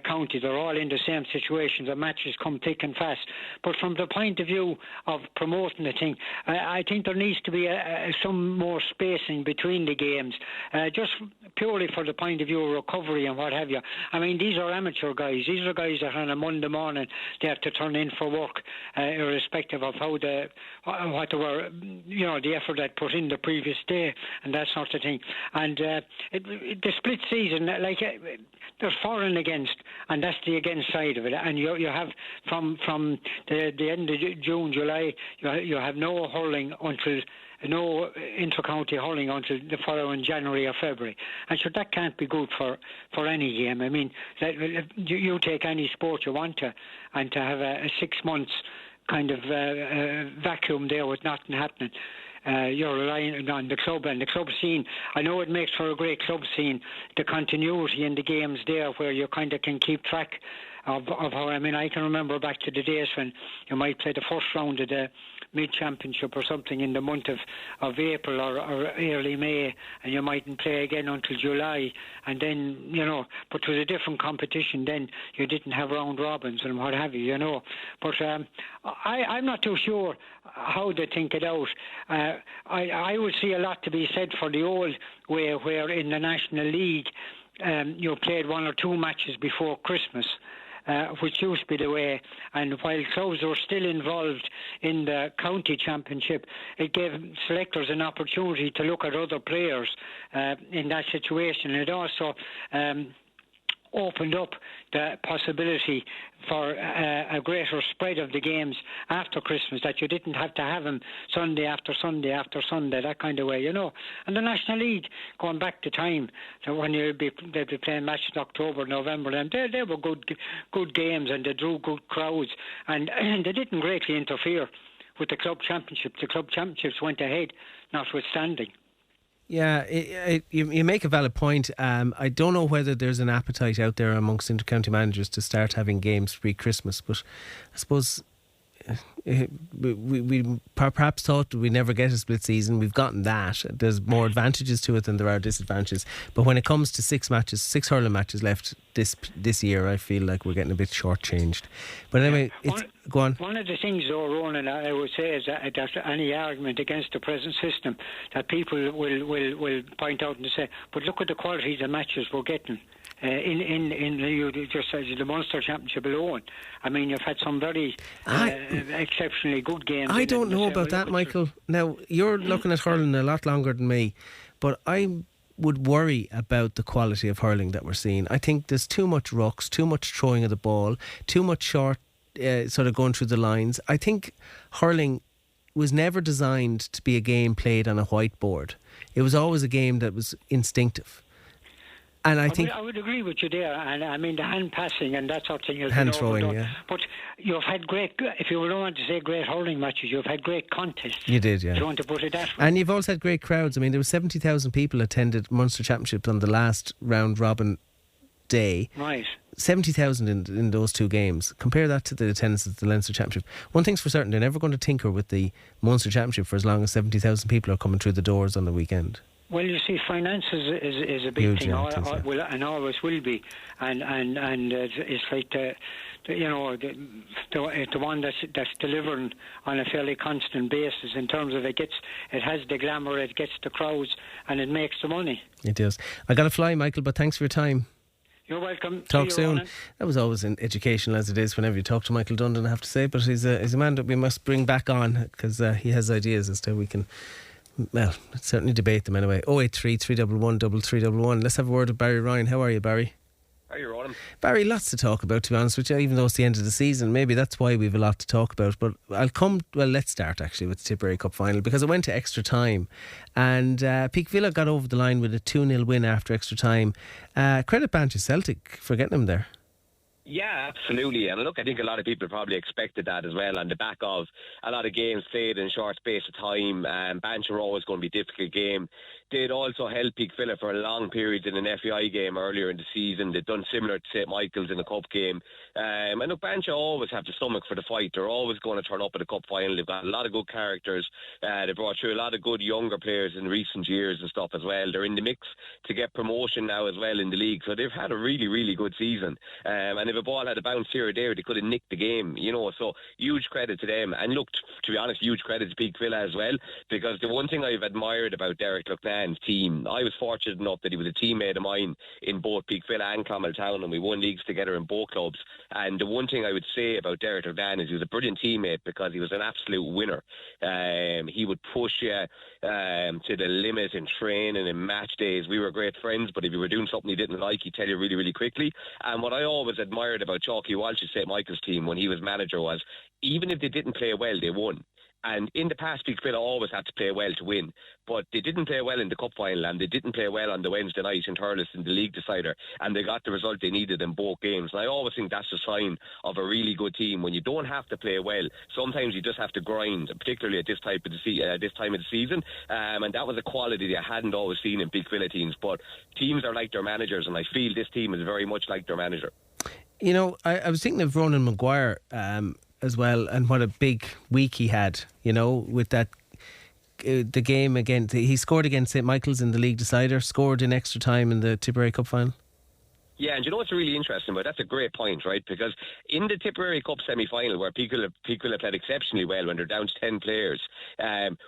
county. They're all in the same situation. The matches come thick and fast. But from the point of view of promoting the thing, I think there needs to be some more spacing between the games, just purely for the point of view of recovery and what have you. I mean, these are amateur guys. These are guys that on a Monday morning they have to turn in for work, irrespective of what they were, the effort they put in the previous day and that sort of thing. And the split season, there's for and against, and that's the against side of it. And you have from the end of June, July, you have no hurling until. No inter-county hurling until the following January or February. And so that can't be good for any game. I mean, you take any sport you want to, and to have a 6 months kind of vacuum there with nothing happening. You're relying on the club and the club scene. I know it makes for a great club scene, the continuity in the games there where you kind of can keep track of how, I mean, I can remember back to the days when you might play the first round of the mid-championship or something in the month of April or early May, and you mightn't play again until July, and then, but it was a different competition then. You didn't have round robins and what have you, But I'm not too sure how they think it out. I would see a lot to be said for the old way where in the National League you played 1 or 2 matches before Christmas. Which used to be the way, and while clubs were still involved in the county championship, it gave selectors an opportunity to look at other players in that situation. It also opened up the possibility for a greater spread of the games after Christmas, that you didn't have to have them Sunday after Sunday after Sunday, that kind of way, And the National League, going back to time, so when they'd be playing matches in October, November, and they were good games, and they drew good crowds, and they didn't greatly interfere with the club championship. The club championships went ahead, notwithstanding. Yeah, you make a valid point. I don't know whether there's an appetite out there amongst inter-county managers to start having games pre-Christmas, but I suppose we perhaps thought we'd never get a split season. We've gotten that. There's more advantages to it than there are disadvantages. But when it comes to 6 hurling matches left this year, I feel like we're getting a bit shortchanged. But anyway, go on. One of the things, though, Ronan, I would say is that any argument against the present system, that people will point out and say, but look at the quality of the matches we're getting. You just said the Munster Championship alone. I mean, you've had some very exceptionally good games. I don't know about that, Michael. Now, you're looking at hurling a lot longer than me, but I would worry about the quality of hurling that we're seeing. I think there's too much rucks, too much throwing of the ball, too much short sort of going through the lines. I think hurling was never designed to be a game played on a whiteboard. It was always a game that was instinctive. And I would agree with you there, and I mean the hand passing and that sort of thing. Hand throwing, yeah. But you've had great, if you don't want to say great hurling matches, you've had great contests. You did, yeah. Do you want to put it that way? And you've also had great crowds. I mean, there were 70,000 people attended Munster Championship on the last round robin day. Right. 70,000 in those 2 games. Compare that to the attendance at the Leinster Championship. One thing's for certain, they're never going to tinker with the Munster Championship for as long as 70,000 people are coming through the doors on the weekend. Well, you see, finances is a big Huge, thing, yeah, it is, yeah. well, and always will be, and it's like the one that's delivering on a fairly constant basis in terms of it has the glamour, it gets the crowds, and it makes the money. It does. I got to fly, Michael, but thanks for your time. You're welcome. Talk See you, soon. Ronan. That was always educational as it is whenever you talk to Michael Dundon, I have to say, but he's a man that we must bring back on because he has ideas as to we can. Well, let's certainly debate them anyway. 083 311 3311. Let's have a word with Barry Ryan. How are you, Barry? How are you, Ronan? Barry, lots to talk about, to be honest with you, even though it's the end of the season. Maybe that's why we've a lot to talk about. But let's start actually with the Tipperary Cup Final, because it went to extra time and Peakville got over the line with a 2-0 win after extra time. Credit Banter Celtic for getting them there. Yeah, absolutely. And look, I think a lot of people probably expected that as well on the back of a lot of games played in a short space of time. Banter always going to be a difficult game. They'd also held Peakville for a long period in an FEI game earlier in the season. They'd done similar to St. Michael's in a cup game. And look, Banter always have the stomach for the fight. They're always going to turn up at the cup final. They've got a lot of good characters. They brought through a lot of good younger players in recent years and stuff as well. They're in the mix to get promotion now as well in the league. So they've had a really, really good season. And if a ball had a bounce here or there, they could have nicked the game, so huge credit to them. And look, to be honest, huge credit to Peakville as well, because the one thing I've admired about Derek Lucknan's team, I was fortunate enough that he was a teammate of mine in both Peakville and Clonmel Town, and we won leagues together in both clubs. And the one thing I would say about Derek Lucknan is he was a brilliant teammate because he was an absolute winner. He would push you to the limit in training and match days. We were great friends, but if you were doing something he didn't like, he'd tell you really, really quickly. And what I always admired about Chalky Walsh's St. Michael's team when he was manager was, even if they didn't play well, they won. And in the past, Peakville always had to play well to win. But they didn't play well in the cup final, and they didn't play well on the Wednesday night in Thurles in the league decider, and they got the result they needed in both games. And I always think that's a sign of a really good team. When you don't have to play well, sometimes you just have to grind, particularly at this time of the season. And that was a quality I hadn't always seen in Peakville teams. But teams are like their managers, and I feel this team is very much like their manager. I was thinking of Ronan Maguire as well, and what a big week he had, with that the game again. He scored against St. Michael's in the league decider, scored in extra time in the Tipperary Cup Final. Yeah, and you know what's really interesting about that's a great point, right? Because in the Tipperary Cup semi-final, where Peakville played exceptionally well when they're down to 10 players,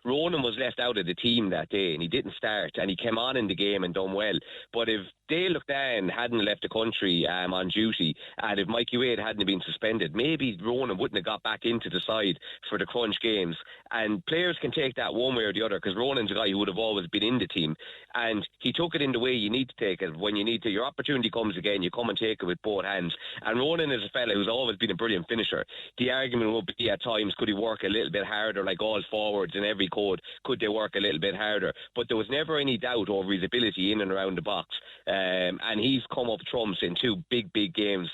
Ronan was left out of the team that day, and he didn't start, and he came on in the game and done well. But if Dale Lucknan hadn't left the country on duty, and if Mikey Wade hadn't been suspended, maybe Ronan wouldn't have got back into the side for the crunch games. And players can take that one way or the other, because Ronan's a guy who would have always been in the team, and he took it in the way you need to take it. When you need to, your opportunity comes again, you come and take it with both hands. And Ronan is a fella who's always been a brilliant finisher. The argument would be at times, could he work a little bit harder, like all forwards in every code, could they work a little bit harder? But there was never any doubt over his ability in and around the box. And he's come up trumps in two big games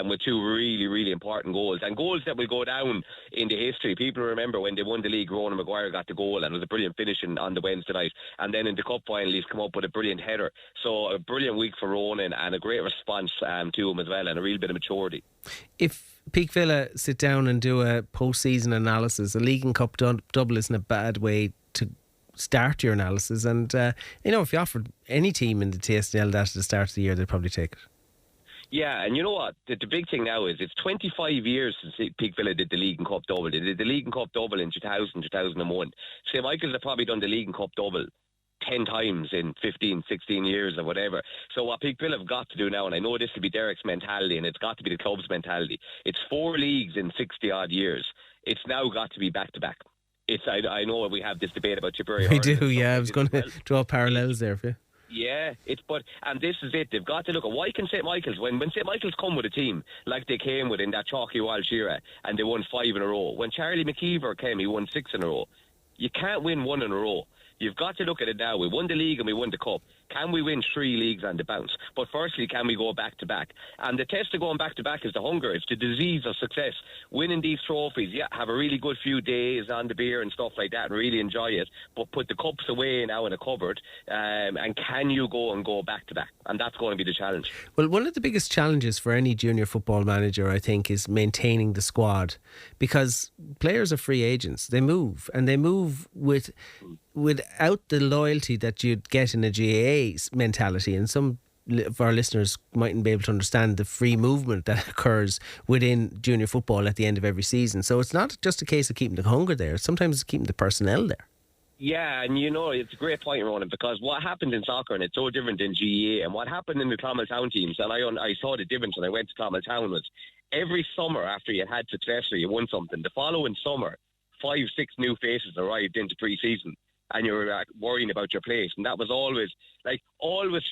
with two really, really important goals. And goals that will go down in the history. People remember when they won the league, Ronan Maguire got the goal, and it was a brilliant finish on the Wednesday night. And then in the cup final, he's come up with a brilliant header. So a brilliant week for Ronan, and a great response to him as well, and a real bit of maturity. If Peakville sit down and do a post-season analysis, a League and Cup double isn't a bad way to start your analysis. And if you offered any team in the TSDL that at the start of the year, they'd probably take it. Yeah, and you know what? The big thing now is it's 25 years since Peakville did the League and Cup double. They did the League and Cup double in 2000, 2001. St. Michael's have probably done the League and Cup double 10 times in 15, 16 years or whatever. So what Peakville have got to do now, and I know this will be Derek's mentality, and it's got to be the club's mentality, it's 4 leagues in 60 odd years. It's now got to be back-to-back. I know we have this debate about Tipperary. We do, yeah. I was going to draw parallels there for you. Yeah, and this is it. They've got to look at why can St. Michael's, when St. Michael's come with a team like they came with in that Chalky Walsh era, and they won 5 in a row. When Charlie McKeever came, he won 6 in a row. You can't win 1 in a row. You've got to look at it now. We won the league and we won the cup. Can we win 3 leagues on the bounce? But firstly, can we go back to back? And the test of going back to back is the hunger. It's the disease of success. Winning these trophies, have a really good few days on the beer and stuff like that and really enjoy it. But put the cups away now in a cupboard. And can you go back to back? And that's going to be the challenge. Well, one of the biggest challenges for any junior football manager, I think, is maintaining the squad, because players are free agents. They move, and they move without the loyalty that you'd get in a GAA mentality. And some of our listeners mightn't be able to understand the free movement that occurs within junior football at the end of every season. So it's not just a case of keeping the hunger there. Sometimes it's keeping the personnel there. Yeah, and it's a great point, Ronan, because what happened in soccer, and it's so different in GAA, and what happened in the Clonmel Town teams, and I saw the difference when I went to Clonmel Town, was every summer after you had success or you won something, the following summer, 5-6 new faces arrived into pre-season, and you were worrying about your place. And that was always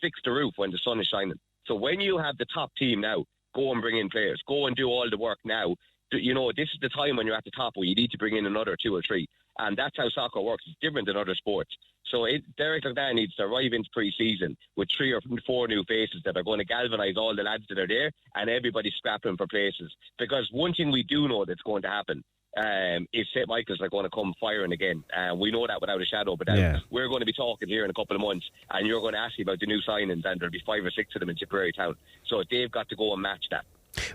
fix the roof when the sun is shining. So when you have the top team now, go and bring in players. Go and do all the work now. This is the time when you're at the top where you need to bring in another 2 or 3. And that's how soccer works. It's different than other sports. So Derek Lowdown needs to arrive into pre-season with 3 or 4 new faces that are going to galvanise all the lads that are there, and everybody's scrapping for places. Because one thing we do know that's going to happen is St. Michael's are going to come firing again. We know that without a shadow of a doubt. We're going to be talking here in a couple of months, and you're going to ask me about the new signings, and there'll be 5 or 6 of them in Tipperary Town. So they've got to go and match that.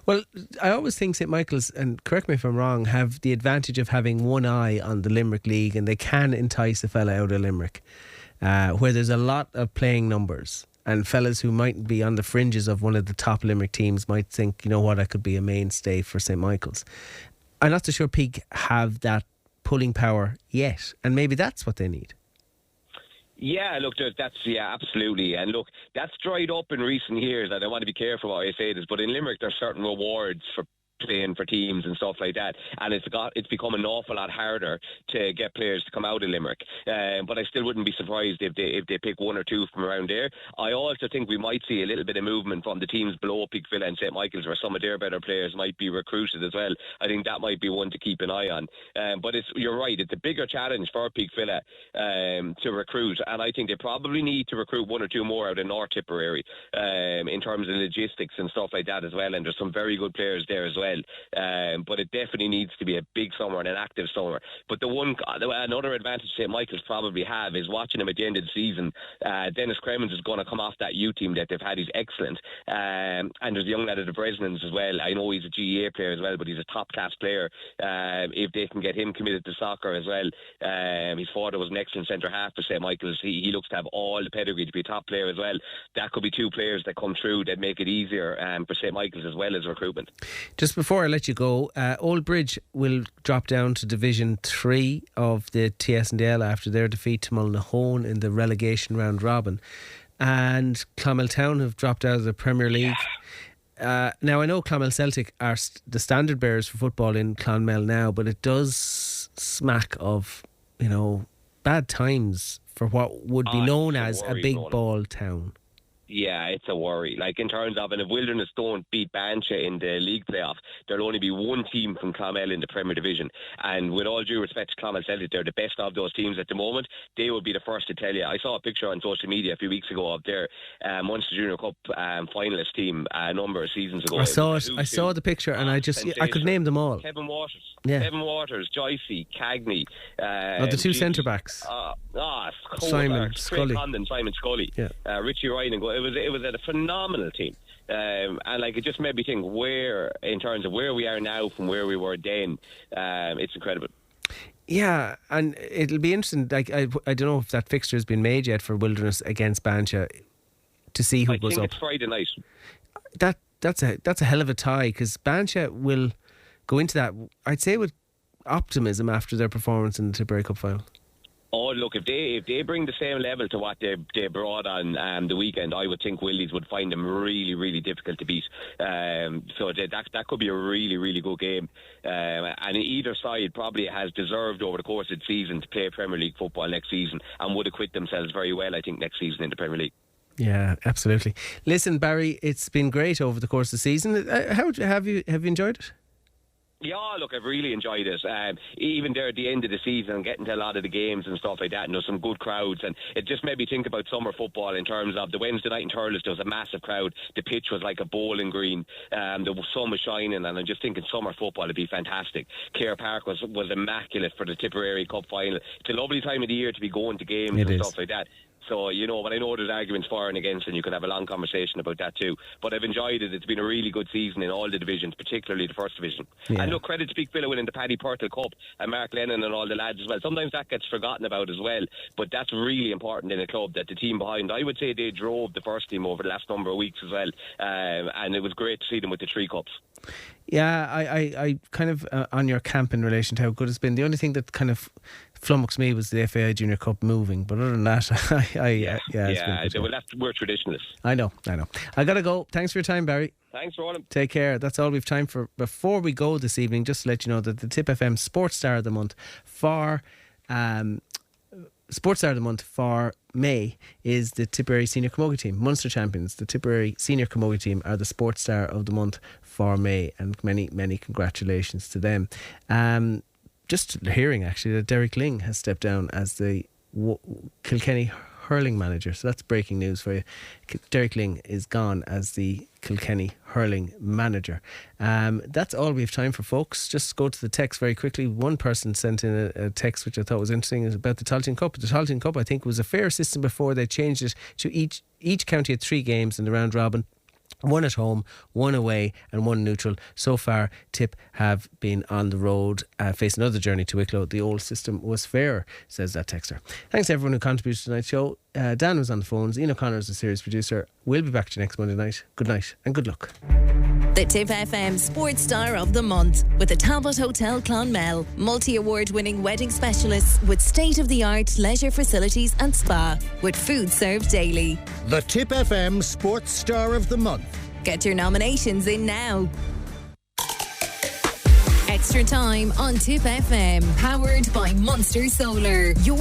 Well, I always think St. Michael's, and correct me if I'm wrong, have the advantage of having one eye on the Limerick League, and they can entice a fella out of Limerick, where there's a lot of playing numbers, and fellas who might be on the fringes of one of the top Limerick teams might think, you know what, I could be a mainstay for St. Michael's. I'm not so sure Peak have that pulling power yet, and maybe that's what they need. Yeah, look, absolutely. And look, that's dried up in recent years, and I want to be careful what I say this, but in Limerick there's certain rewards for playing for teams and stuff like that, and it's become an awful lot harder to get players to come out of Limerick, but I still wouldn't be surprised if they pick 1 or 2 from around there. I also think we might see a little bit of movement from the teams below Peakville and St. Michael's, where some of their better players might be recruited as well. I think that might be one to keep an eye on, but you're right, it's a bigger challenge for Peakville to recruit, and I think they probably need to recruit 1 or 2 more out of North Tipperary in terms of logistics and stuff like that as well, and there's some very good players there as well. But it definitely needs to be a big summer and an active summer. But another advantage St. Michael's probably have is watching him at the end of the season. Dennis Cremens is going to come off that U team that they've had. He's excellent. And there's a young lad at the Bresnans as well. I know he's a GAA player as well, but he's a top class player. If they can get him committed to soccer as well. His father was an excellent centre half for St. Michael's. He looks to have all the pedigree to be a top player as well. That could be 2 players that come through that make it easier for St. Michael's as well as recruitment. Just before I let you go, Old Bridge will drop down to Division 3 of the TSDL after their defeat to Mullinahone in the relegation round robin, and Clonmel Town have dropped out of the Premier League. Now I know Clonmel Celtic are the standard bearers for football in Clonmel now, but it does smack of bad times for what would be known as a big ball town. Yeah, it's a worry. Like in terms of, and if Wilderness don't beat Bancha in the league playoff, there'll only be 1 team from Clonmel in the Premier Division. And with all due respect to Clonmel Celtic, they're the best of those teams at the moment. They will be the first to tell you. I saw a picture on social media a few weeks ago of their Munster Junior Cup finalist team a number of seasons ago. I saw it. I saw the picture, and I could name them all. Kevin Waters, Joycey, Cagney. The 2 centre backs. Simon Scully. Simon Scully. Yeah. Richie Ryan. It was a phenomenal team. And it just made me think in terms of where we are now from where we were then, it's incredible. Yeah, and it'll be interesting. I don't know if that fixture has been made yet for Wilderness against Bancha to see who goes up. I think it's Friday night. That's a hell of a tie, because Bancha will go into that, I'd say, with optimism after their performance in the Tipperary Cup Final. Oh, look, if they bring the same level to what they brought on the weekend, I would think Willies would find them really, really difficult to beat. So that could be a really, really good game. And either side probably has deserved over the course of the season to play Premier League football next season, and would acquit themselves very well, I think, next season in the Premier League. Yeah, absolutely. Listen, Barry, it's been great over the course of the season. How have you enjoyed it? Yeah, look, I've really enjoyed it. Even there at the end of the season, getting to a lot of the games and stuff like that, and there's some good crowds, and it just made me think about summer football in terms of the Wednesday night in Thurles. There was a massive crowd. The pitch was like a bowling green. The sun was shining, and I'm just thinking summer football would be fantastic. Kerr Park was immaculate for the Tipperary Cup Final. It's a lovely time of the year to be going to games stuff like that. So, but I know there's arguments for and against, and you could have a long conversation about that too. But I've enjoyed it. It's been a really good season in all the divisions, particularly the first division. Yeah. And look, credit to Peakville winning the Paddy Purtle Cup, and Mark Lennon and all the lads as well. Sometimes that gets forgotten about as well, but that's really important in a club, that the team behind, I would say they drove the first team over the last number of weeks as well. And it was great to see them with the 3 cups. Yeah, I kind of on your camp in relation to how good it's been. The only thing that kind of flummoxed me was the FAI Junior Cup moving, but other than that, we're traditionalists. I know. I gotta go. Thanks for your time, Barry. Thanks, Ronan. Take care. That's all we've time for. Before we go this evening, just to let you know that the Tipp FM Sports Star of the Month for May is the Tipperary Senior Camogie Team, Munster champions. The Tipperary Senior Camogie Team are the Sports Star of the Month for May, and many congratulations to them. Just hearing actually that Derek Ling has stepped down as the Kilkenny hurling manager, so that's breaking news for you. Derek Ling is gone as the Kilkenny hurling manager. That's all we have time for, folks. Just go to the text very quickly. One person sent in a text which I thought was interesting, is about the Tailteann Cup. The Tailteann Cup, I think, was a fair system before. They changed it to each county had 3 games in the round robin. 1 at home, 1 away and 1 neutral. So far, Tipp have been on the road, facing another journey to Wicklow. The old system was fair, says that texter. Thanks to everyone who contributed to tonight's show. Dan was on the phones. Ian O'Connor is the series producer. We'll be back to you next Monday night. Good night and good luck. The Tipp FM Sports Star of the Month with the Talbot Hotel Clonmel. Multi-award winning wedding specialists with state-of-the-art leisure facilities and spa with food served daily. The Tipp FM Sports Star of the Month. Get your nominations in now. Extra time on Tipp FM, powered by Munster Solar.